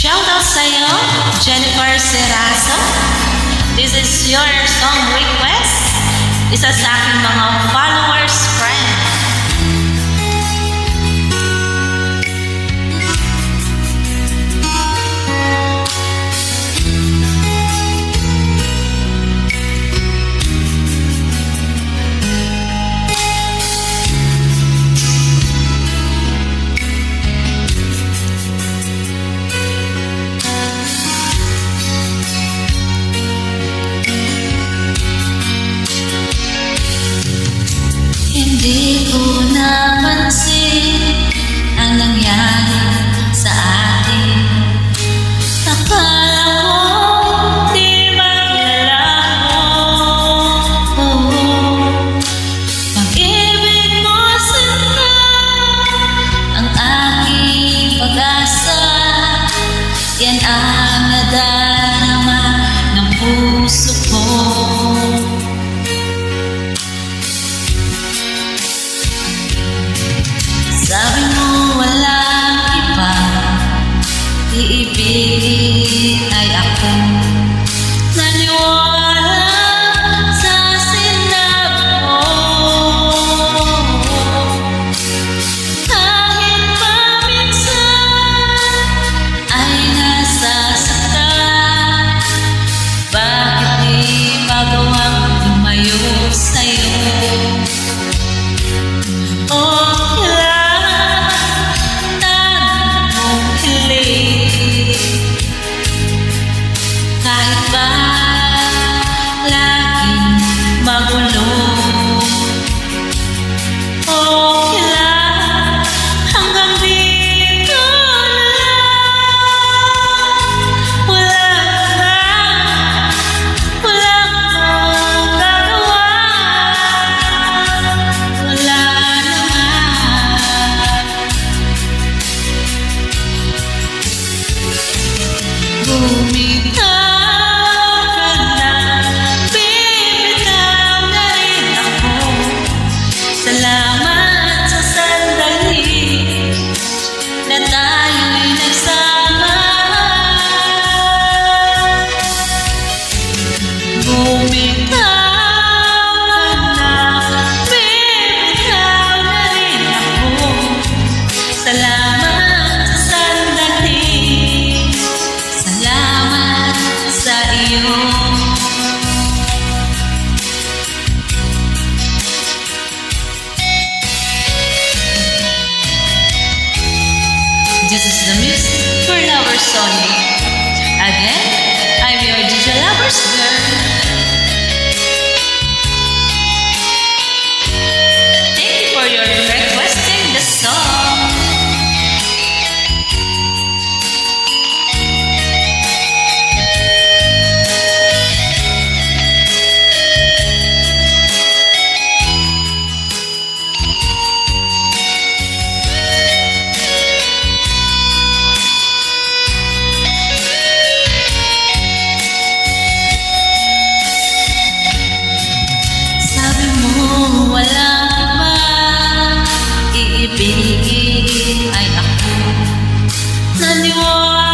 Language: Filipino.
Shoutout sa'yo, Jennifer Seraso. This is your song request. Isa sa aking mga followers, friend. Hindi ko napansin ang nangyari sa atin. Akala ko di maglalaho. Pag-ibig mo sinta ang aking pag-asa. Yan ang nadarama ng puso ko. Sabi mo walang iba, iibigin ay ako. Naniwala sa sinabi mo. Kahit pa minsan ay nasasaktan, bakit di magawang lumayo sa'yo? Kahit ba laging magulo, okay lang, hanggang dito na lang. Wala akong gagawa, wala naman. Bumitaw salamat sa sandali na tayo'y nagsama. Bumitaw ka na, bibitaw na rin ako. Salamat sa sandali, salamat sa iyo. This is the music for lovers only. Again, I'm your DJ Lovers Girl. Thank you for your requesting the song. Walang iba, iibigin ay ako. Naniwala